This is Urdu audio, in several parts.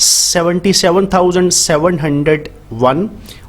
77,701,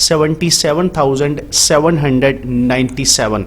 77,797,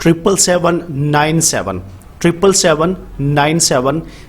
77797। 77797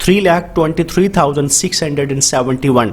3,23,671।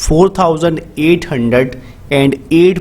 4,808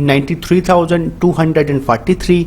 93,243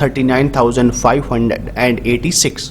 39,586।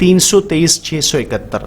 323,671।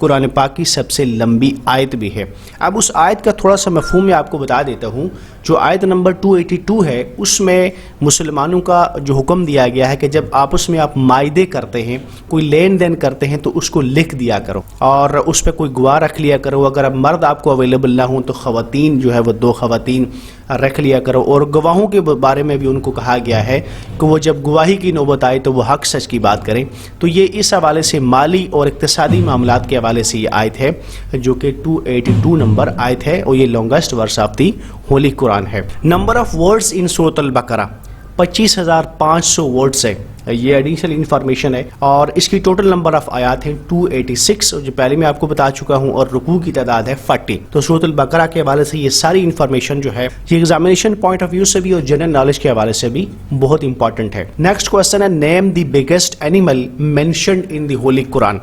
قرآن پاک کی سب سے لمبی آیت بھی ہے۔ اب اس آیت کا تھوڑا سا مفہوم میں آپ کو بتا دیتا ہوں۔ جو آیت نمبر 282 ہے اس میں مسلمانوں کا جو حکم دیا گیا ہے کہ جب آپس میں آپ معاہدے کرتے ہیں، کوئی لین دین کرتے ہیں تو اس کو لکھ دیا کرو اور اس پہ کوئی گواہ رکھ لیا کرو۔ اگر اب مرد آپ کو اویلیبل نہ ہوں تو خواتین جو ہے وہ 2 خواتین رکھ لیا کرو، اور گواہوں کے بارے میں بھی ان کو کہا گیا ہے کہ وہ جب گواہی کی نوبت آئے تو وہ حق سچ کی بات کریں۔ تو یہ اس حوالے سے مالی اور اقتصادی معاملات کے حوالے سے یہ آیت ہے جو کہ 282 نمبر آیت ہے، اور یہ longest verse of the holy Quran ہے۔ نمبر آف ورڈز ان سورۃ البقرہ 25,500 ورڈز ہے، یہ ایڈیشنل انفارمیشن ہے، اور اس کی ٹوٹل نمبر آف آیات ہیں 286 جو پہلے میں آپ کو بتا چکا ہوں، اور رکوع کی تعداد ہے 40۔ تو سورۃ البقرہ کے حوالے سے یہ ساری انفارمیشن جو ہے یہ ایگزامینیشن پوائنٹ آف ویو سے بھی اور جنرل نالج کے حوالے سے بھی بہت امپورٹنٹ ہے۔ نیکسٹ کوسچن ہے name the biggest animal mentioned in the holy Quran.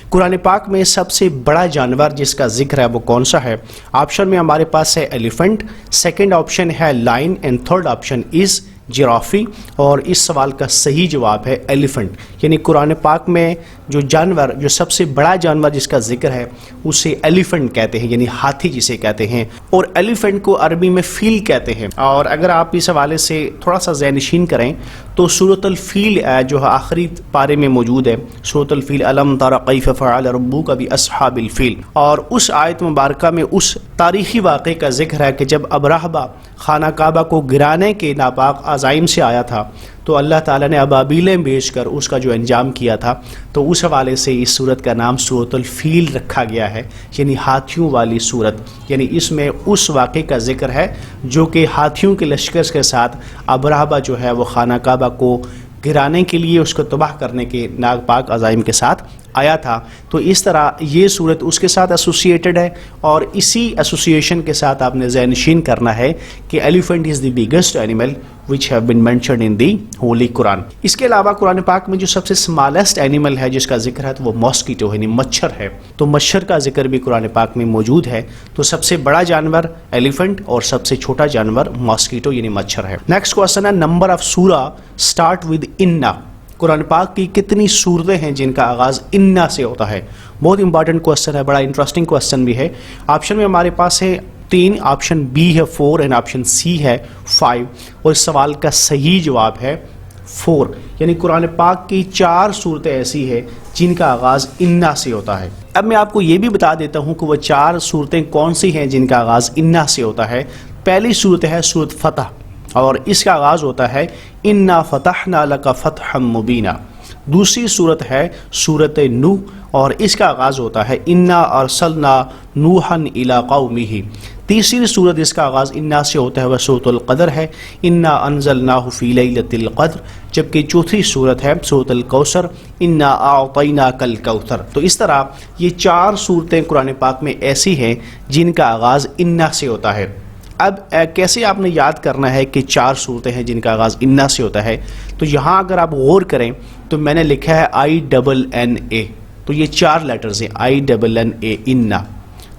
Quran پاک میں سب سے بڑا جانور جس کا ذکر ہے وہ کون سا ہے؟ آپشن میں ہمارے پاس ہے ایلیفنٹ، سیکنڈ آپشن ہے lion, and third option is giraffe, اور اس سوال کا صحیح جواب ہے ایلیفنٹ۔ یعنی قرآن پاک میں جو جانور، جو سب سے بڑا جانور جس کا ذکر ہے اسے ایلیفنٹ کہتے ہیں، یعنی ہاتھی جسے کہتے ہیں، اور ایلیفنٹ کو عربی میں فیل کہتے ہیں۔ اور اگر آپ اس حوالے سے تھوڑا سا ذہن نشین کریں تو سورۃ الفیل جو آخری پارے میں موجود ہے، سورۃ الفیل الم تر کیف فعل ربک باصحاب الفیل، اور اس آیت مبارکہ میں اس تاریخی واقعے کا ذکر ہے کہ جب ابرہہ خانہ کعبہ کو گرانے کے ناپاک عزائم سے آیا تھا تو اللہ تعالیٰ نے ابابیلیں بھیج کر اس کا جو انجام کیا تھا، تو اس حوالے سے اس سورت کا نام سورۃ الفیل رکھا گیا ہے، یعنی ہاتھیوں والی سورت۔ یعنی اس میں اس واقعے کا ذکر ہے جو کہ ہاتھیوں کے لشکر کے ساتھ ابرہہ جو ہے وہ خانہ کعبہ کو گرانے کے لیے، اس کو تباہ کرنے کے ناپاک عزائم کے ساتھ آیا تھا۔ تو اس طرح یہ صورت اس کے ساتھ ایسوسیٹڈ ہے، اور اسی ایسوسیشن کے ساتھ آپ نے ذہن نشین کرنا ہے کہ elephant is the biggest animal which have been mentioned in the holy قرآن۔ اس کے علاوہ قرآن پاک میں جو سب سے اسمالسٹ اینیمل ہے جس کا ذکر ہے تو وہ ماسکیٹو یعنی مچھر ہے، تو مچھر کا ذکر بھی قرآن پاک میں موجود ہے۔ تو سب سے بڑا جانور ایلیفنٹ اور سب سے چھوٹا جانور ماسکیٹو یعنی مچھر ہے۔ نیکسٹ کوسچن ہے نمبر آف سورہ اسٹارٹ ود انا۔ قرآن پاک کی کتنی سورتیں ہیں جن کا آغاز انا سے ہوتا ہے؟ بہت امپارٹنٹ کوسچن ہے، بڑا انٹرسٹنگ کوسچن بھی ہے۔ آپشن میں ہمارے پاس ہے 3، آپشن بی ہے 4 اینڈ آپشن سی ہے 5، اور اس سوال کا صحیح جواب ہے 4۔ یعنی قرآن پاک کی 4 صورتیں ایسی ہیں جن کا آغاز انا سے ہوتا ہے۔ اب میں آپ کو یہ بھی بتا دیتا ہوں کہ وہ 4 صورتیں کون سی ہیں جن کا آغاز انا سے ہوتا ہے۔ پہلی صورت ہے سورۃ فتح، اور اس کا آغاز ہوتا ہے انا فتحنا لک فتحا مبینا۔ دوسری صورت ہے سورۃ نوح، اور اس کا آغاز ہوتا ہے انا ارسلنا نوحا الی قومہ۔ تیسری صورت اس کا آغاز انا سے ہوتا ہے وہ سورۃ القدر ہے، انا انزلناہ فی لیلۃ القدر۔ جبکہ چوتھی صورت ہے سورۃ الکوثر، انا اعطیناک الکوثر۔ تو اس طرح یہ 4 صورتیں قرآن پاک میں ایسی ہیں جن کا آغاز انا سے ہوتا ہے۔ اب کیسے آپ نے یاد کرنا ہے کہ 4 صورتیں ہیں جن کا آغاز انا سے ہوتا ہے؟ تو یہاں اگر آپ غور کریں تو میں نے لکھا ہے INNA، تو یہ 4 لیٹرز ہیں INNA انا۔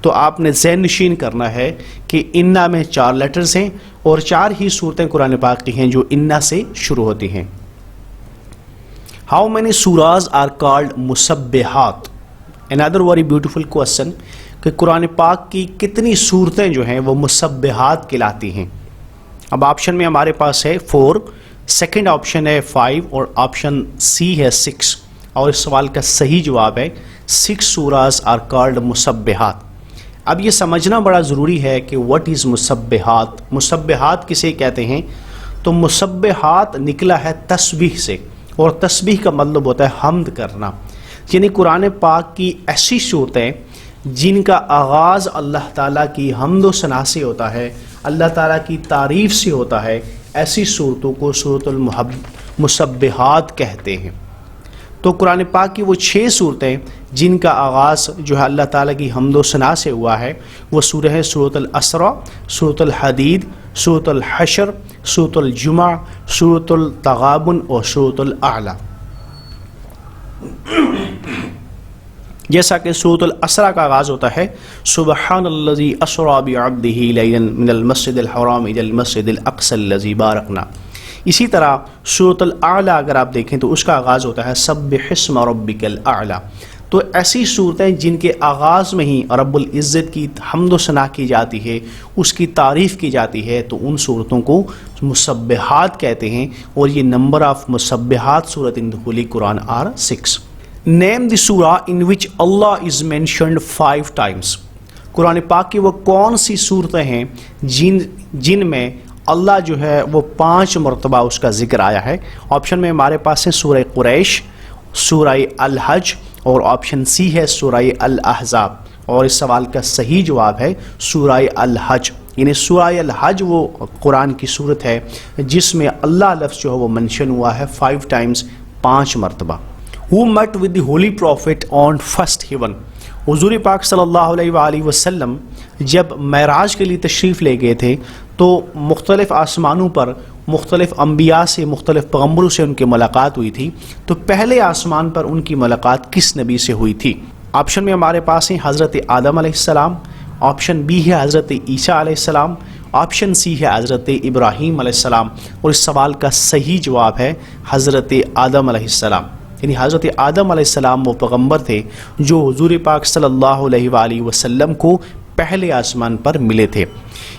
تو آپ نے ذہن نشین کرنا ہے کہ انا میں 4 لیٹرز ہیں، اور 4 ہی صورتیں قرآن پاک کی ہیں جو انا سے شروع ہوتی ہیں۔ How many surahs are called Musabbihat? another very beautiful question کہ قرآن پاک کی کتنی صورتیں جو ہیں وہ مسبحات کہلاتی ہیں؟ اب آپشن میں ہمارے پاس ہے 4، سیکنڈ آپشن ہے 5، اور آپشن سی ہے 6، اور اس سوال کا صحیح جواب ہے 6 سوراز آر کالڈ مسبحات۔ اب یہ سمجھنا بڑا ضروری ہے کہ what is مسبحات، مسبحات کسے کہتے ہیں؟ تو مسبحات نکلا ہے تسبیح سے، اور تسبیح کا مطلب ہوتا ہے حمد کرنا۔ یعنی قرآن پاک کی ایسی صورتیں جن کا آغاز اللہ تعالیٰ کی حمد و ثنا سے ہوتا ہے، اللہ تعالیٰ کی تعریف سے ہوتا ہے، ایسی صورتوں کو سورۃ المسبحات کہتے ہیں۔ تو قرآن پاک کی وہ 6 صورتیں جن کا آغاز جو ہے اللہ تعالیٰ کی حمد و ثنا سے ہوا ہے وہ سورہ ہے سورۃ الاسراء، سورۃ الحدید، سورۃ الحشر، سورۃ الجمعہ، سورۃ التغابن اور سورۃ الاعلی۔ جیسا کہ سورۃ الاسراء کا آغاز ہوتا ہے سبحان الذی اسری بعبدہ لیلا من المسجد الحرام الی المسجد الاقصی الذی بارکنا۔ اسی طرح سورۃ الاعلی اگر آپ دیکھیں تو اس کا آغاز ہوتا ہے سبح اسم ربک الاعلی۔ تو ایسی صورتیں جن کے آغاز میں ہی رب العزت کی حمد و ثنا کی جاتی ہے، اس کی تعریف کی جاتی ہے، تو ان صورتوں کو مسبحات کہتے ہیں، اور یہ نمبر آف مسبحات سورۃ دخول قرآن آر 6۔ نیم دی سورہ ان وچ اللہ از مینشنڈ 5 times۔ قرآن پاک کی وہ کون سی صورتیں ہیں جن میں اللہ جو ہے وہ 5 مرتبہ اس کا ذکر آیا ہے؟ آپشن میں ہمارے پاس ہے سورہ قریش، سورہ الحج، اور آپشن سی ہے سورہ الاحزاب، اور اس سوال کا صحیح جواب ہے سورہ الحج۔ یعنی سورہ الحج وہ قرآن کی صورت ہے جس میں اللہ لفظ جو ہے وہ منشن ہوا ہے 5 times، 5 مرتبہ۔ Who met with the Holy Prophet on first heaven؟ حضور پاک صلی اللہ علیہ وآلہ وسلم جب معراج کے لیے تشریف لے گئے تھے تو مختلف آسمانوں پر مختلف انبیاء سے، مختلف پیغمبروں سے ان کی ملاقات ہوئی تھی، تو پہلے آسمان پر ان کی ملاقات کس نبی سے ہوئی تھی؟ آپشن میں ہمارے پاس ہیں حضرت آدم علیہ السلام، آپشن بی ہے حضرت عیسیٰ علیہ السلام، آپشن سی ہے حضرت ابراہیم علیہ السلام، اور اس سوال کا صحیح جواب ہے حضرت آدم علیہ السلام۔ یعنی حضرت آدم علیہ السلام وہ پیغمبر تھے جو حضور پاک صلی اللہ علیہ وآلہ وسلم کو پہلے آسمان پر ملے تھے۔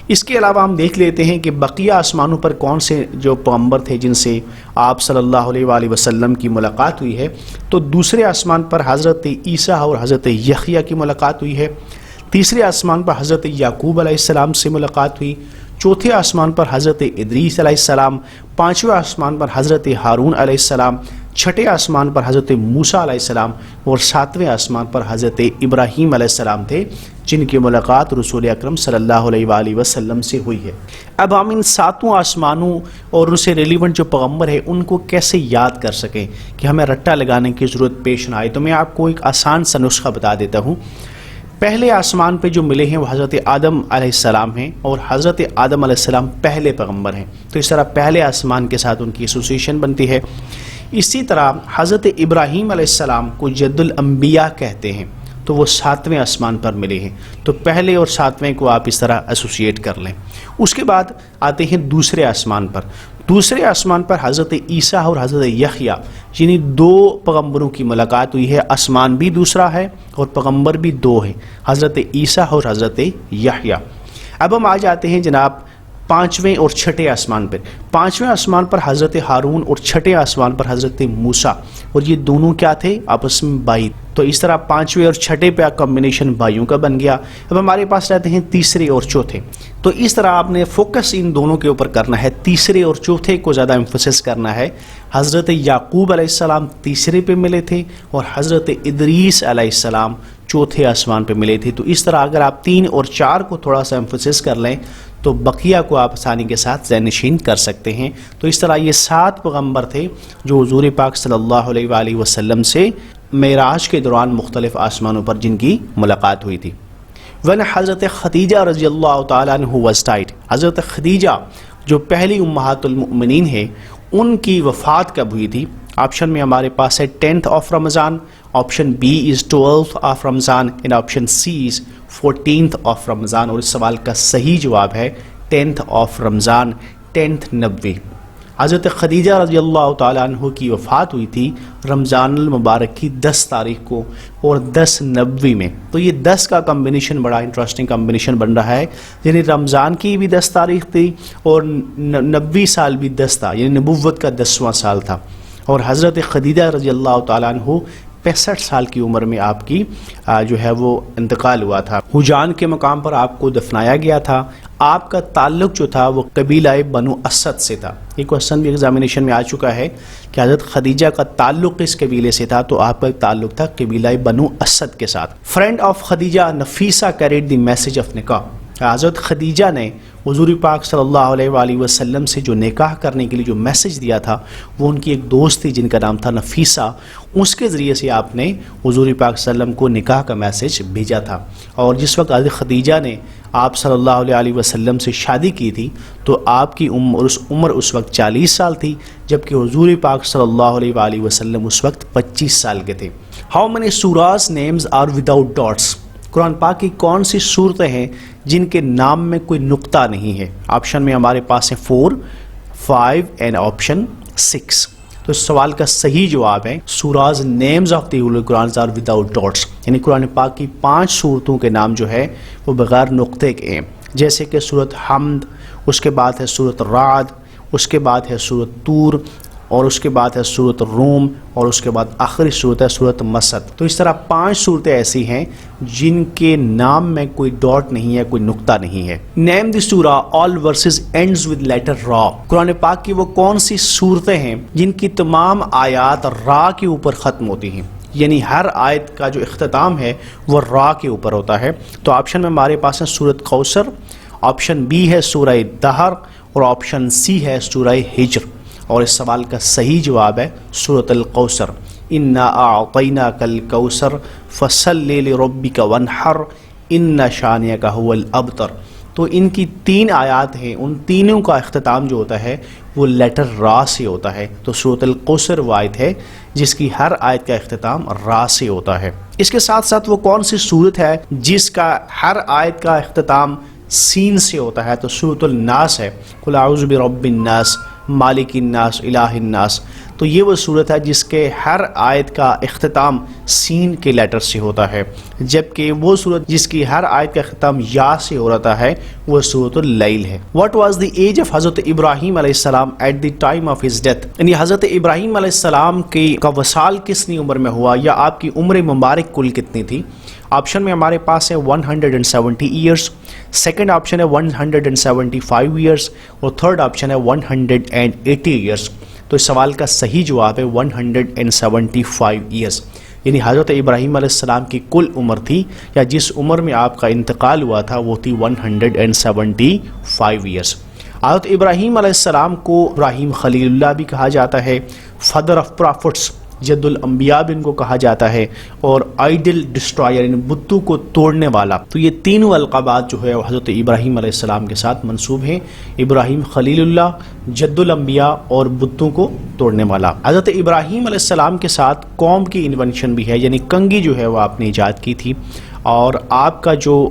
اس کے علاوہ ہم دیکھ لیتے ہیں کہ بقیہ آسمانوں پر کون سے جو پیغمبر تھے جن سے آپ صلی اللہ علیہ وآلہ وسلم کی ملاقات ہوئی ہے۔ تو دوسرے آسمان پر حضرت عیسیٰ اور حضرت یحییٰ کی ملاقات ہوئی ہے، تیسرے آسمان پر حضرت یعقوب علیہ السلام سے ملاقات ہوئی، چوتھے آسمان پر حضرت ادریس علیہ السلام، پانچویں آسمان پر حضرت ہارون علیہ السلام، چھٹے آسمان پر حضرت موسیٰ علیہ السلام، اور ساتویں آسمان پر حضرت ابراہیم علیہ السلام تھے جن کی ملاقات رسول اکرم صلی اللہ علیہ وآلہ وسلم سے ہوئی ہے۔ اب ہم ان 7 آسمانوں اور ان سے ریلیونٹ جو پیغمبر ہے ان کو کیسے یاد کر سکیں کہ ہمیں رٹا لگانے کی ضرورت پیش نہ آئے، تو میں آپ کو ایک آسان سا نسخہ بتا دیتا ہوں۔ پہلے آسمان پہ جو ملے ہیں وہ حضرت آدم علیہ السلام ہیں، اور حضرت آدم علیہ السلام پہلے پیغمبر ہیں، تو اس طرح پہلے آسمان کے ساتھ ان کی ایسوسیشن بنتی ہے۔ اسی طرح حضرت ابراہیم علیہ السلام کو جد الانبیاء کہتے ہیں، تو وہ 7ویں آسمان پر ملے ہیں، تو پہلے اور 7ویں کو آپ اس طرح ایسوسیٹ کر لیں۔ اس کے بعد آتے ہیں دوسرے آسمان پر۔ دوسرے آسمان پر حضرت عیسیٰ اور حضرت یحییٰ یعنی 2 پیغمبروں کی ملاقات ہوئی ہے، آسمان بھی دوسرا ہے اور پیغمبر بھی 2 ہیں، حضرت عیسیٰ اور حضرت یحییٰ۔ اب ہم آ جاتے ہیں جناب 5ویں اور چھٹے آسمان پر۔ 5ویں آسمان پر حضرت ہارون اور چھٹے آسمان پر حضرت موسیٰ، اور یہ دونوں کیا تھے؟ آپس میں بھائی، تو اس طرح 5ویں اور چھٹے پہ کمبینیشن بھائیوں کا بن گیا۔ اب ہمارے پاس رہتے ہیں تیسرے اور چوتھے، تو اس طرح آپ نے فوکس ان دونوں کے اوپر کرنا ہے، تیسرے اور چوتھے کو زیادہ ایمفسس کرنا ہے۔ حضرت یعقوب علیہ السلام تیسرے پہ ملے تھے اور حضرت ادریس علیہ السلام چوتھے آسمان پہ ملے تھے، تو اس طرح اگر آپ 3 اور 4 کو تھوڑا سا ایمفسس کر لیں تو بقیہ کو آپ آسانی کے ساتھ ذہن نشین کر سکتے ہیں۔ تو اس طرح یہ 7 پیغمبر تھے جو حضور پاک صلی اللہ علیہ وآلہ وسلم سے معراج کے دوران مختلف آسمانوں پر جن کی ملاقات ہوئی تھی۔ when حضرت خدیجہ رضی اللہ تعالیٰ عنہ was died، حضرت خدیجہ جو پہلی امہات المؤمنین ہیں ان کی وفات کب ہوئی تھی؟ آپشن میں ہمارے پاس ہے 10th of Ramzan, option B is 12th of Ramzan, and option C is 14th of Ramzan, اور اس سوال کا صحیح جواب ہے 10th of رمضان، 10th نبوی۔ حضرت خدیجہ رضی اللہ تعالیٰ عنہ کی وفات ہوئی تھی رمضان المبارک کی 10 تاریخ کو اور 10 نبوی میں، تو یہ 10 کا کمبینیشن بڑا انٹرسٹنگ کمبینیشن بن رہا ہے، یعنی رمضان کی بھی 10 تاریخ تھی اور نبوی سال بھی 10 تھا، یعنی نبوت کا 10واں سال تھا، اور حضرت خدیجہ رضی اللہ تعالیٰ عنہ 65 سال کی عمر میں آپ کی جو ہے وہ انتقال ہوا تھا۔ حجان کے مقام پر آپ کو دفنایا گیا تھا۔ آپ کا تعلق جو تھا وہ قبیلہ بنو اسد سے تھا۔ یہ کوشچن بھی ایگزامینیشن میں آ چکا ہے کہ حضرت خدیجہ کا تعلق اس قبیلے سے تھا، تو آپ کا تعلق تھا قبیلہ بنو اسد کے ساتھ۔ Friend of Khadija Nafisa carried the message of نکاح، حضرت خدیجہ نے حضور پاک صلی اللہ علیہ وآلہ وسلم سے جو نکاح کرنے کے لیے جو میسج دیا تھا وہ ان کی ایک دوست تھی جن کا نام تھا نفیسہ، اس کے ذریعے سے آپ نے حضور پاک صلی اللہ علیہ وسلم کو نکاح کا میسج بھیجا تھا۔ اور جس وقت حضرت خدیجہ نے آپ صلی اللہ علیہ وسلم سے شادی کی تھی تو آپ کی عمر اس وقت 40 سال تھی، جبکہ حضور پاک صلی اللہ علیہ وآلہ وسلم اس وقت 25 سال کے تھے۔ How many surahs names are without dots, Quran پاک کی کون سی صورتیں ہیں جن کے نام میں کوئی نقطہ نہیں ہے؟ آپشن میں ہمارے پاس ہیں 4، 5 اینڈ آپشن 6۔ تو اس سوال کا صحیح جواب ہے surahs names of the whole Quran are without dots, یعنی قرآن پاک کی 5 صورتوں کے نام جو ہے وہ بغیر نقطے کے ہیں، جیسے کہ سورۃ حمد، اس کے بعد ہے سورۃ رعد، اس کے بعد ہے سورۃ طور، اور اس کے بعد ہے سورۃ روم، اور اس کے بعد آخری صورت ہے سورۃ مسد۔ تو اس طرح 5 صورتیں ایسی ہیں جن کے نام میں کوئی ڈاٹ نہیں ہے، کوئی نقطہ نہیں ہے۔ نیم دی سورہ آل ورسز اینڈز ود لیٹر را، قرآن پاک کی وہ کون سی صورتیں ہیں جن کی تمام آیات را کے اوپر ختم ہوتی ہیں، یعنی ہر آیت کا جو اختتام ہے وہ را کے اوپر ہوتا ہے۔ تو آپشن میں ہمارے پاس ہے سورۃ کوثر، آپشن بی ہے سورہ دہر، اور آپشن سی ہے سورہ ہجر، اور اس سوال کا صحیح جواب ہے سورۃ الکوثر۔ انا اعطیناک الکوثر فصلی لربک وانحر ان شانئک ھو الابتر۔ تو ان کی 3 آیات ہیں، ان تینوں کا اختتام جو ہوتا ہے وہ لیٹر را سے ہوتا ہے۔ تو سورۃ الکوثر وہ آیت ہے جس کی ہر آیت کا اختتام را سے ہوتا ہے۔ اس کے ساتھ ساتھ وہ کون سی صورت ہے جس کا ہر آیت کا اختتام سین سے ہوتا ہے؟ تو سورۃ الناس ہے، قل اعوذ برب الناس مالک الناس الہ الناس۔ تو یہ وہ صورت ہے جس کے ہر آیت کا اختتام سین کے لیٹر سے ہوتا ہے، جبکہ وہ صورت جس کی ہر آیت کا اختتام یا سے ہو رہا ہے وہ سورۃ اللیل ہے۔ What was the age of Hazrat Ibrahim علیہ السلام at the time of his death, یعنی حضرت ابراہیم علیہ السلام کا وصال کتنی عمر میں ہوا، یا آپ کی عمر مبارک کل کتنی تھی؟ آپشن میں ہمارے پاس ہے 170 ایئرس، سیکنڈ آپشن ہے 175 ایئرس، اور تھرڈ آپشن ہے 180 ایئرس۔ تو اس سوال کا صحیح جواب ہے 175 ایئرس، یعنی حضرت ابراہیم علیہ السلام کی کل عمر تھی، یا جس عمر میں آپ کا انتقال ہوا تھا وہ تھی 175 ایئرس۔ حضرت ابراہیم علیہ السلام کو ابراہیم خلیل اللہ بھی کہا جاتا ہے، فادر آف پرافٹس، جد الانبیاء بھی ان کو کہا جاتا ہے، اور آئیڈل ڈسٹرائر، یعنی بتوں کو توڑنے والا۔ تو یہ تینوں القابات جو ہے وہ حضرت ابراہیم علیہ السلام کے ساتھ منسوب ہیں، ابراہیم خلیل اللہ، جد الانبیاء، اور بتوں کو توڑنے والا۔ حضرت ابراہیم علیہ السلام کے ساتھ قوم کی انونشن بھی ہے، یعنی کنگھی جو ہے وہ آپ نے ایجاد کی تھی، اور آپ کا جو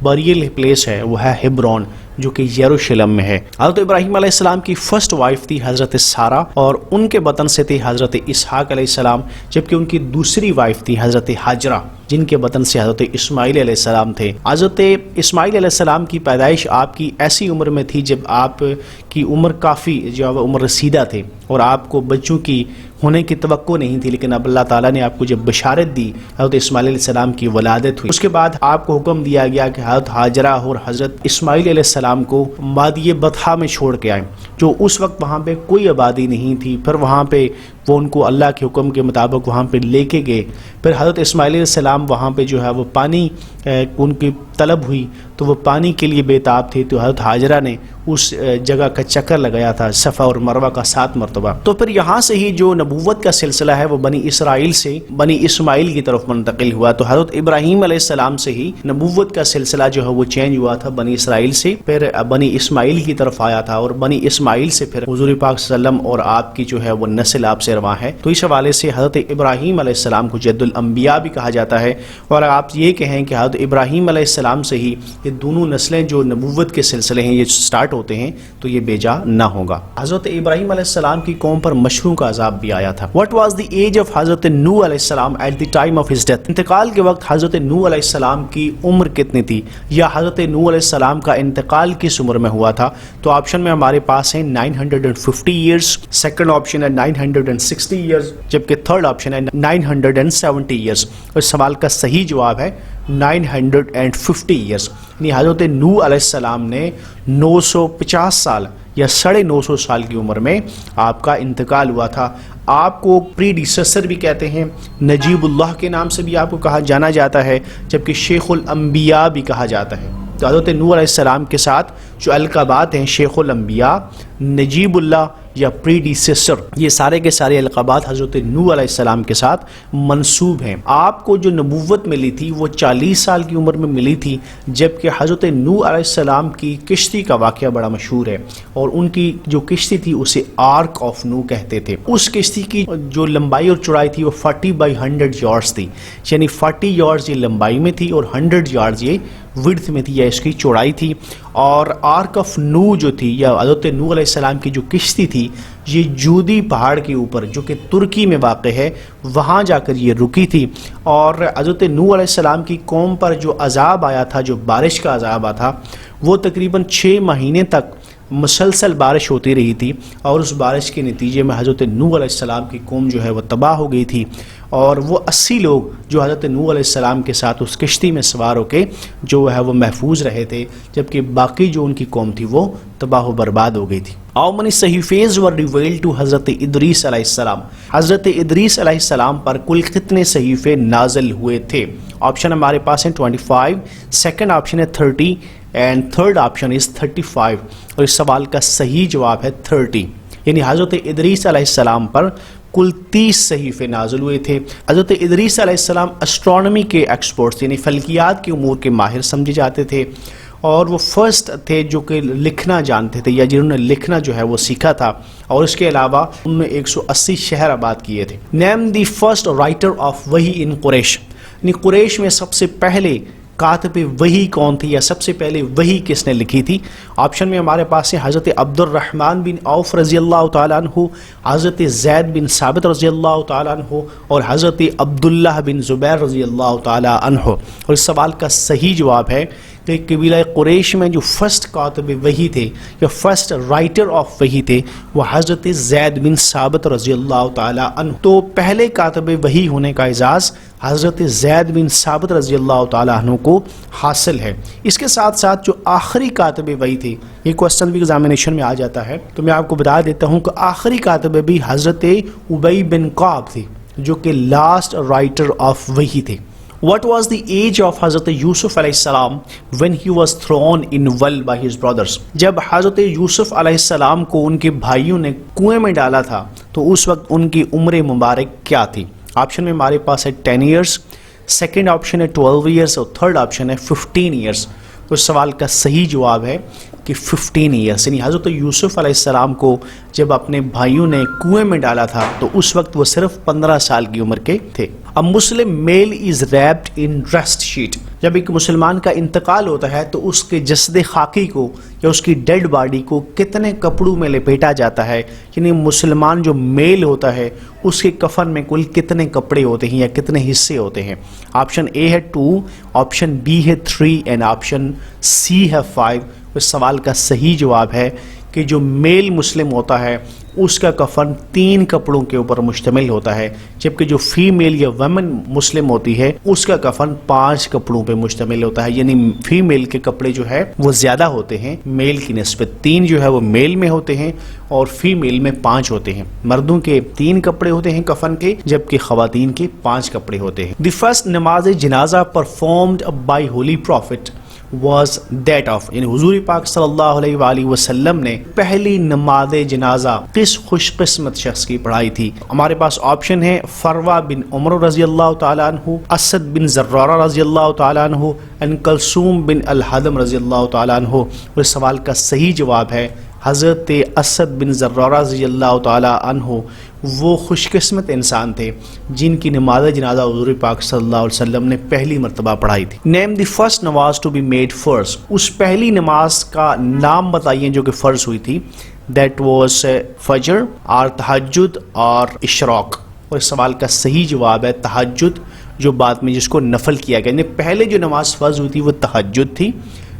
بریل پلیس ہے وہ ہے ہبرون، جو کہ یروشلم میں ہے۔ حضرت ابراہیم علیہ السلام کی فرسٹ وائف تھی حضرت سارہ، اور ان کے بطن سے تھے حضرت اسحاق علیہ السلام، جبکہ ان کی دوسری وائف تھی حضرت ہاجرہ، جن کے بطن سے حضرت اسماعیل علیہ السلام تھے۔ حضرت اسماعیل علیہ السلام کی پیدائش آپ کی ایسی عمر میں تھی جب آپ کی عمر کافی جو عمر رسیدہ تھے، اور آپ کو بچوں کی ہونے کی توقع نہیں تھی، لیکن اب اللہ تعالیٰ نے آپ کو جب بشارت دی، حضرت اسماعیل علیہ السلام کی ولادت ہوئی، اس کے بعد آپ کو حکم دیا گیا کہ حضرت ہاجرہ اور حضرت اسماعیل علیہ السلام کو وادی بطحا میں چھوڑ کے آئیں، جو اس وقت وہاں پہ کوئی آبادی نہیں تھی۔ پھر وہاں پہ وہ ان کو اللہ کے حکم کے مطابق وہاں پہ لے کے گئے۔ پھر حضرت اسماعیل علیہ السلام وہاں پہ جو ہے وہ پانی ان کی طلب ہوئی، تو وہ پانی کے لیے بےتاب تھے، تو حضرت ہاجرہ نے اس جگہ کا چکر لگایا تھا، صفا اور مروہ کا 7 مرتبہ۔ تو پھر یہاں سے ہی جو نبوت کا سلسلہ ہے وہ بنی اسرائیل سے بنی اسماعیل کی طرف منتقل ہوا۔ تو حضرت ابراہیم علیہ السلام سے ہی نبوت کا سلسلہ جو ہے وہ چینج ہوا تھا، بنی اسرائیل سے پھر بنی اسماعیل کی طرف آیا تھا، اور بنی اسماعیل سے پھر حضور پاک صلی اللہ علیہ وسلم اور آپ کی جو ہے وہ نسل آپ سے رواں ہے۔ تو اس حوالے سے حضرت ابراہیم علیہ السلام کو جد الانبیاء بھی کہا جاتا ہے، اور آپ یہ کہیں کہ حضرت ابراہیم علیہ السلام سے ہی یہ دونوں نسلیں جو نبوت کے سلسلے ہیں یہ سٹارٹ ہوتے ہیں، تو یہ بیجا نہ ہوگا۔ حضرت ابراہیم علیہ السلام کی قوم پر مشروع کا عذاب بھی آیا تھا۔ What was the age of حضرت نوح علیہ السلام at the time of his death؟ انتقال کے وقت حضرت نوح علیہ السلام کی عمر کتنی تھی، یا حضرت نوح علیہ السلام کا انتقال کس عمر میں ہوا تھا؟ تو آپشن میں ہمارے پاس ہیں 950 ایئرس، سیکنڈ آپشن ہے 960 ایئرس، جبکہ تھرڈ آپشن ہے 970 ایئرس۔ اور سوال کا صحیح جواب ہے 950 ایئرس، یعنی حضرت نوح علیہ السلام نے 950 سال یا 950 سال کی عمر میں آپ کا انتقال ہوا تھا۔ آپ کو پری ڈیسیسر بھی کہتے ہیں، نجیب اللہ کے نام سے بھی آپ کو کہا جانا جاتا ہے، جبکہ شیخ الانبیاء بھی کہا جاتا ہے۔ تو حضرت نوح علیہ السلام کے ساتھ جو القابات ہیں، شیخ الانبیاء، نجیب اللہ یا پری ڈیسیسر، یہ سارے کے سارے القابات حضرت نوح علیہ السلام کے ساتھ منسوب ہیں۔ آپ کو جو نبوت ملی تھی وہ 40 سال کی عمر میں ملی تھی، جبکہ حضرت نوح علیہ السلام کی کشتی کا واقعہ بڑا مشہور ہے، اور ان کی جو کشتی تھی اسے آرک آف نوح کہتے تھے۔ اس کشتی کی جو لمبائی اور چوڑائی تھی وہ 40 بائی 100 یارڈز تھی، یعنی 40 یارڈز یہ لمبائی میں تھی اور 100 یارڈز یہ width میں تھی یا اس کی چوڑائی تھی. اور آرک آف نو جو تھی یا حضرت نوح علیہ السلام کی جو کشتی تھی یہ جودی پہاڑ کے اوپر جو کہ ترکی میں واقع ہے وہاں جا کر یہ رکی تھی. اور حضرت نوح علیہ السلام کی قوم پر جو عذاب آیا تھا, جو بارش کا عذاب آیا تھا, وہ تقریباً 6 مہینے تک مسلسل بارش ہوتی رہی تھی. اور اس بارش کے نتیجے میں حضرت نوح علیہ السلام کی قوم جو ہے وہ تباہ ہو گئی تھی. اور وہ 80 لوگ جو حضرت نوح علیہ السلام کے ساتھ اس کشتی میں سوار ہو کے جو ہے وہ محفوظ رہے تھے, جبکہ باقی جو ان کی قوم تھی وہ تباہ و برباد ہو گئی تھی. How many صحیفیز were revealed to حضرت ادریس علیہ السلام؟ حضرت ادریس علیہ السلام پر کل کتنے صحیفے نازل ہوئے تھے؟ آپشن ہمارے پاس ہیں 25, سیکنڈ آپشن ہے 30 اینڈ تھرڈ آپشن از 35. اور اس سوال کا صحیح جواب ہے 30. یعنی حضرت ادریس علیہ السلام پر کل 30 صحیفے نازل ہوئے تھے. حضرت ادریس علیہ السلام اسٹرانومی کے ایکسپرٹس یعنی فلکیات کے امور کے ماہر سمجھے جاتے تھے, اور وہ فرسٹ تھے جو کہ لکھنا جانتے تھے یا جنہوں نے لکھنا جو ہے وہ سیکھا تھا. اور اس کے علاوہ انہوں نے 180 شہر آباد کیے تھے. نیم دی فرسٹ رائٹر آف وحی ان قریش, یعنی قریش میں سب سے پہلے کاتب وحی کون تھی یا سب سے پہلے وحی کس نے لکھی تھی؟ آپشن میں ہمارے پاس ہیں حضرت عبد الرحمن بن عوف رضی اللہ تعالیٰ عنہ, حضرت زید بن ثابت رضی اللہ تعالیٰ عنہ, اور حضرت عبداللہ بن زبیر رضی اللہ تعالیٰ عنہ. اور اس سوال کا صحیح جواب ہے کہ قبیلہ قریش میں جو فرسٹ کاتب وحی تھے یا فرسٹ رائٹر آف وحی تھے وہ حضرت زید بن ثابت رضی اللہ تعالیٰ عنہ. تو پہلے کاتب وحی ہونے کا اعزاز حضرت زید بن ثابت رضی اللہ تعالیٰ عنہ کو حاصل ہے. اس کے ساتھ ساتھ جو آخری کاتب وحی تھی, یہ کوسچن بھی ایگزامینیشن میں آ جاتا ہے, تو میں آپ کو بتا دیتا ہوں کہ آخری کاتب بھی حضرت ابی بن کعب تھی جو کہ لاسٹ رائٹر آف وحی تھے. What was the age of حضرت یوسف علیہ السلام when he was thrown in well by his brothers؟ جب حضرت یوسف علیہ السلام کو ان کے بھائیوں نے کنویں میں ڈالا تھا تو اس وقت ان کی عمر مبارک کیا تھی؟ آپشن میں ہمارے پاس ہے 10 ایئرس, سیکنڈ آپشن ہے 12 ایئرس, اور تھرڈ آپشن ہے 15 ایئرس. تو اس سوال کا صحیح جواب ہے کہ 15 ایئرس. یعنی حضرت یوسف علیہ السلام کو جب اپنے بھائیوں نے کنویں میں ڈالا تھا تو اس وقت وہ صرف 15 سال کی عمر کے تھے. A Muslim male is wrapped in dressed sheet. جب ایک مسلمان کا انتقال ہوتا ہے تو اس کے جسد خاکی کو یا اس کی ڈیڈ باڈی کو کتنے کپڑوں میں لپیٹا جاتا ہے؟ یعنی مسلمان جو میل ہوتا ہے اس کے کفن میں کل کتنے کپڑے ہوتے ہیں یا کتنے حصے ہوتے ہیں؟ آپشن اے ہے 2, آپشن بی ہے 3 اینڈ آپشن سی ہے 5. اس سوال کا صحیح جواب ہے کہ جو میل مسلم ہوتا ہے اس کا کفن 3 کپڑوں کے اوپر مشتمل ہوتا ہے, جبکہ جو فیمیل یا ویمن مسلم ہوتی ہے اس کا کفن 5 کپڑوں پہ مشتمل ہوتا ہے. یعنی فیمیل کے کپڑے جو ہے وہ زیادہ ہوتے ہیں میل کی نسبت, 3 جو ہے وہ میل میں ہوتے ہیں اور فیمیل میں 5 ہوتے ہیں. مردوں کے 3 کپڑے ہوتے ہیں کفن کے, جبکہ خواتین کے 5 کپڑے ہوتے ہیں. دی فرسٹ نماز جنازہ performed by holy prophet was that of, یعنی حضور پاک صلی اللہ علیہ وآلہ وسلم نے پہلی نماز جنازہ کس خوش قسمت شخص کی پڑھائی تھی؟ ہمارے پاس آپشن ہے فروا بن عمر رضی اللہ تعالیٰ عنہ, اسد بن زرارہ رضی اللہ تعالیٰ عنہ, ان کلثوم بن الحدم رضی اللہ تعالیٰ عنہ. اور اس سوال کا صحیح جواب ہے حضرت اسد بن زرارہ رضی اللہ تعالیٰ عنہ. وہ خوش قسمت انسان تھے جن کی نماز جنازہ حضور پاک صلی اللہ علیہ وسلم نے پہلی مرتبہ پڑھائی تھی. نیم دی فرسٹ نماز ٹو بی میڈ فرض, اس پہلی نماز کا نام بتائیے جو کہ فرض ہوئی تھی. دیٹ واز فجر اور تہجد اور اشراق. اور اس سوال کا صحیح جواب ہے تہجد, جو بعد میں جس کو نفل کیا گیا. یعنی پہلے جو نماز فرض ہوئی تھی وہ تہجد تھی,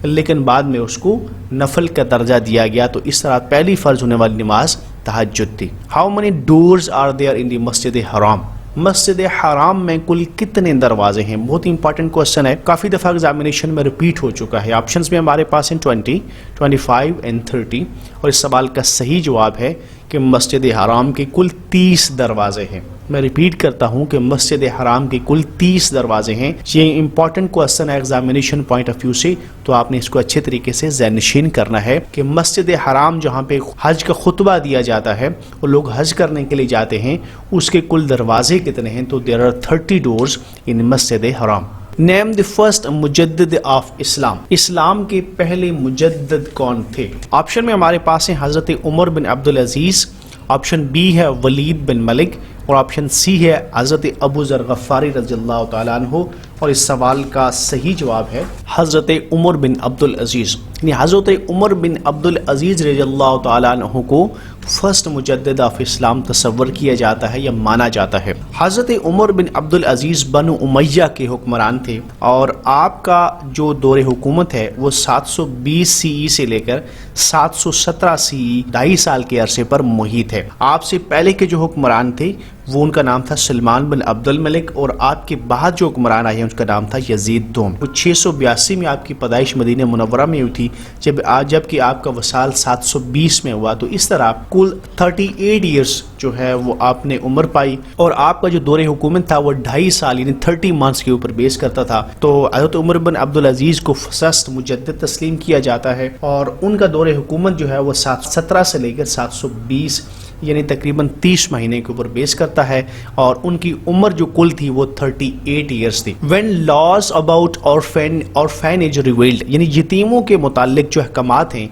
لیکن بعد میں اس کو نفل کا درجہ دیا گیا, تو اس طرح پہلی فرض ہونے والی نماز تہجد تھی. How many doors are there in the Masjid Haram? مسجد حرام میں کل کتنے دروازے ہیں؟ بہت امپورٹنٹ کوسچن ہے, کافی دفعہ ایگزامینیشن میں ریپیٹ ہو چکا ہے. آپشنز میں ہمارے پاس ہیں 20, 25 اینڈ 30. اور اس سوال کا صحیح جواب ہے کہ مسجد حرام کے کل 30 دروازے ہیں. میں ریپیٹ کرتا ہوں کہ مسجد حرام کے کل 30 دروازے ہیں. یہ امپورٹنٹ کوسچن ہے ایگزامینیشن پوائنٹ آف ویو سے, تو آپ نے اس کو اچھے طریقے سے ذہن نشین کرنا ہے کہ مسجد حرام جہاں پہ حج کا خطبہ دیا جاتا ہے اور لوگ حج کرنے کے لیے جاتے ہیں, اس کے کل دروازے کتنے ہیں؟ تو دیر آر 30 ڈورز ان مسجد حرام. نیم دی فرسٹ مجدد آف اسلام, اسلام کے پہلے مجدد کون تھے؟ آپشن میں ہمارے پاس ہیں حضرت عمر بن عبدالعزیز, آپشن بی ہے ولید بن ملک, اور آپشن سی ہے حضرت ابو ذر غفاری رضی اللہ تعالیٰ عنہ، اور اس سوال کا صحیح جواب ہے حضرت عمر بن عبدالعزیز، یعنی حضرت عمر بن عبدالعزیز رضی اللہ تعالیٰ عنہ کو فرسٹ مجدد آف اسلام تصور کیا جاتا ہے یا مانا جاتا ہے۔ حضرت عمر بن عبدالعزیز بنو امیہ کے حکمران تھے، اور آپ کا جو دور حکومت ہے وہ 720 سی ای سے لے کر 717 سی ای 2.5 سال کے عرصے پر محیط ہے۔ آپ سے پہلے کے جو حکمران تھے وہ ان کا نام تھا سلمان بن عبد الملک، اور آپ کے بعد جو حکمران آئے ہیں اس کا نام تھا یزید دوم۔ 682 میں آپ کی پیدائش مدینہ منورہ میں ہوئی تھی، جبکہ آپ کا وصال 720 میں ہوا، تو اس طرح کل 38 ایئرس جو ہے وہ آپ نے عمر پائی، اور آپ کا جو دور حکومت تھا وہ 2.5 سال یعنی 30 منتھس کے اوپر بیس کرتا تھا۔ تو حضرت عمر بن عبدالعزیز کو فرسٹ مجدد تسلیم کیا جاتا ہے، اور ان کا دور حکومت جو ہے وہ 717 سے لے کر 720 یعنی تقریباً 30 مہینے کے اوپر بیس کرتا ہے، اور ان کی عمر جو کل تھی وہ 38 ایئرس تھی۔ When laws about orphanage revealed یعنی یتیموں کے متعلق جو احکامات ہیں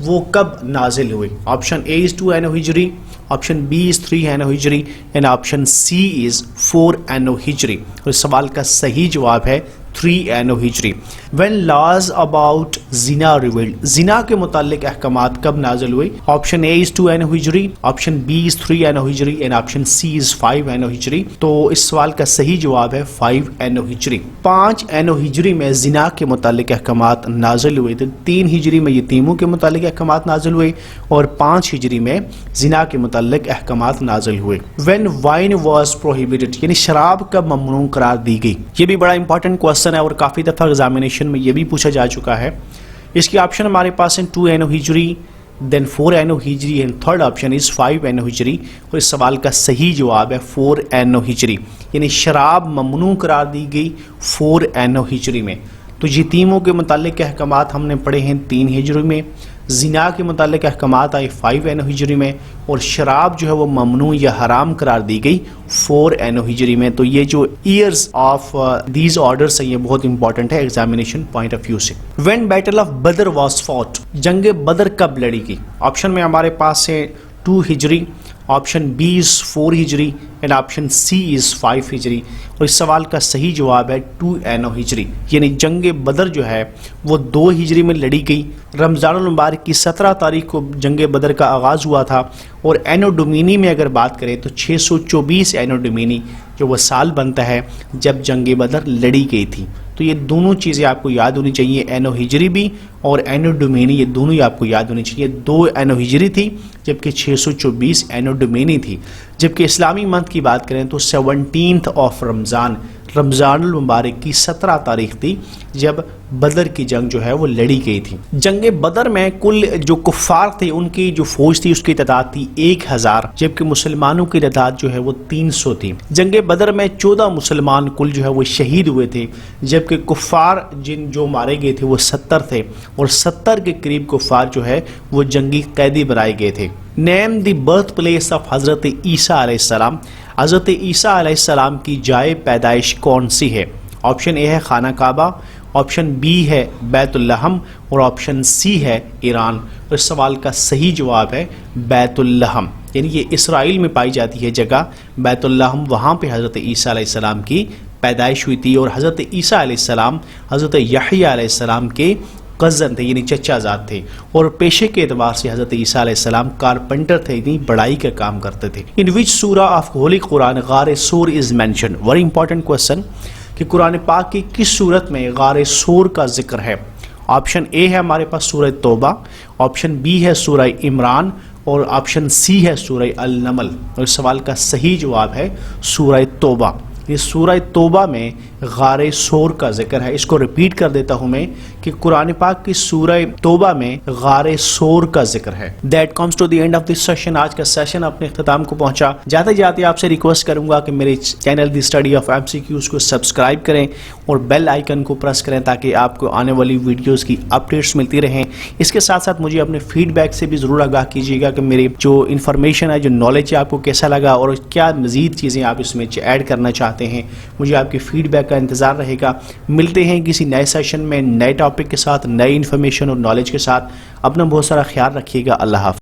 وہ کب نازل ہوئے؟ آپشن اے از 2 اینو ہجری، آپشن بی از 3 اینو ہجری، اینڈ آپشن سی از 4 اینو ہجری، اور اس سوال کا صحیح جواب ہے 3 اینو ہجری۔ When laws about zina revealed زنا کے متعلق احکامات کب نازل ہوئے؟ آپشن اے از 2 اینو ہجری، آپشن بی از 3 اینو ہجری، اینڈ آپشن سی از 5 اینو ہجری، تو اس سوال کا صحیح جواب ہے 5 اینو ہجری۔ 5 اینو ہجری میں زنا کے متعلق احکامات نازل ہوئے تھے، 3 ہجری میں یتیموں کے متعلق احکامات نازل ہوئے، اور 5 ہجری میں زنا کے متعلق احکامات نازل ہوئے۔ When wine was prohibited یعنی شراب کب ممنوع قرار دی گئی؟ یہ بھی بڑا امپورٹنٹ کوسچن ہے، اور کافی دفعہ ایگزامینیشن میں یہ بھی پوچھا جا چکا ہے۔ اس کی آپشن ہمارے پاس ہیں 2 اینو ہجری، دین 4 اینو ہجری، اینڈ تھرڈ آپشن از 5 اینو ہجری، اور اس سوال کا صحیح جواب ہے 4 اینو ہجری، یعنی شراب ممنوع قرار دی گئی 4 اینو ہجری میں۔ تو یتیموں کے متعلق احکامات ہم نے پڑھے ہیں 3 ہجری میں، زنا کے متعلق احکامات آئے 5 اینو ہجری میں، اور شراب جو ہے وہ ممنوع یا حرام قرار دی گئی 4 اینو ہجری میں۔ تو یہ جو ایئرز آف دیز آرڈرز ہیں یہ بہت امپورٹنٹ ہے ایگزامینیشن پوائنٹ آف ویو سے۔ When battle of Badr was fought جنگ بدر کب لڑی گئی؟ آپشن میں ہمارے پاس ہے 2 ہجری، آپشن بی از 4 ہجری، اینڈ آپشن سی از 5 ہجری، اور اس سوال کا صحیح جواب ہے 2 اینو ہجری، یعنی جنگ بدر جو ہے وہ 2 ہجری میں لڑی گئی۔ رمضان المبارک کی 17 تاریخ کو جنگ بدر کا آغاز ہوا تھا، اور اینو ڈومینی میں اگر بات کریں تو 624 اینو ڈومینی جو وہ سال بنتا ہے جب جنگ بدر لڑی گئی تھی۔ تو یہ دونوں چیزیں آپ کو یاد ہونی چاہیے، اینو ہجری بھی اور اینو ڈومینی، یہ دونوں ہی آپ کو یاد ہونی چاہیے۔ 2 اینو ہجری تھی جبکہ 624 اینو ڈومینی تھی۔ جبکہ اسلامی منتھ کی بات کریں تو 17 آف رمضان المبارک کی 17 تاریخ تھی جب بدر کی جنگ جو ہے وہ لڑی گئی تھی۔ جنگ بدر میں کل جو کفار تھے ان کی جو فوج تھی اس کی تعداد تھی 1000، جبکہ مسلمانوں کی تعداد جو ہے وہ 300 تھی۔ جنگ بدر میں 14 مسلمان کل جو ہے وہ شہید ہوئے تھے، جبکہ کفار جو مارے گئے تھے وہ 70 تھے، اور 70 کے قریب کفار جو ہے وہ جنگی قیدی بنائے گئے تھے۔ نیم دی برتھ پلیس آف حضرت عیسیٰ علیہ السلام حضرت عیسیٰ علیہ السلام کی جائے پیدائش کون سی ہے؟ آپشن اے ہے خانہ کعبہ، آپشن بی ہے بیت اللحم، اور آپشن سی ہے ایران، اور اس سوال کا صحیح جواب ہے بیت اللحم، یعنی یہ اسرائیل میں پائی جاتی ہے جگہ بیت اللحم، وہاں پہ حضرت عیسیٰ علیہ السلام کی پیدائش ہوئی تھی، اور حضرت عیسیٰ علیہ السلام حضرت یحییٰ علیہ السلام کے کزن تھے، یعنی چچا زاد تھے، اور پیشے کے اعتبار سے حضرت عیسیٰ علیہ السلام کارپینٹر تھے، یعنی بڑائی کا کام کرتے تھے۔ ان وچ سورہ آف ہولی قرآن غار سور is mention, very important question, کہ قرآن پاک کی کس صورت میں غار سور کا ذکر ہے؟ آپشن اے ہے ہمارے پاس سورہ توبہ، آپشن بی ہے سورہ عمران، اور آپشن سی ہے سورہ النمل، اور اس سوال کا صحیح جواب ہے سورہ توبہ۔ یہ سورہ توبہ میں غار سور کا ذکر ہے۔ اس کو ریپیٹ کر دیتا ہوں میں کہ قرآن پاک کی سورہ توبہ میں غار سور کا ذکر ہے۔ That comes to the end of this session۔ آج کا سیشن اپنے اختتام کو پہنچا۔ جاتے جاتے آپ سے ریکویسٹ کروں گا کہ میرے channel the study of MCQs کو سبسکرائب کریں اور بیل آئیکن کو پریس کریں تاکہ آپ کو آنے والی ویڈیوز کی اپڈیٹس ملتی رہیں۔ اس کے ساتھ ساتھ مجھے اپنے فیڈ بیک سے بھی ضرور آگاہ کیجیے گا کہ میری جو انفارمیشن ہے، جو نالج ہے، آپ کو کیسا لگا اور کیا مزید چیزیں آپ اس میں ایڈ کرنا چاہتے ہیں۔ مجھے آپ کے فیڈ بیک کا انتظار رہے گا۔ ملتے ہیں کسی نئے سیشن میں نئے ٹاپک کے ساتھ، نئی انفارمیشن اور نالج کے ساتھ۔ اپنا بہت سارا خیال رکھیے گا۔ اللہ حافظ۔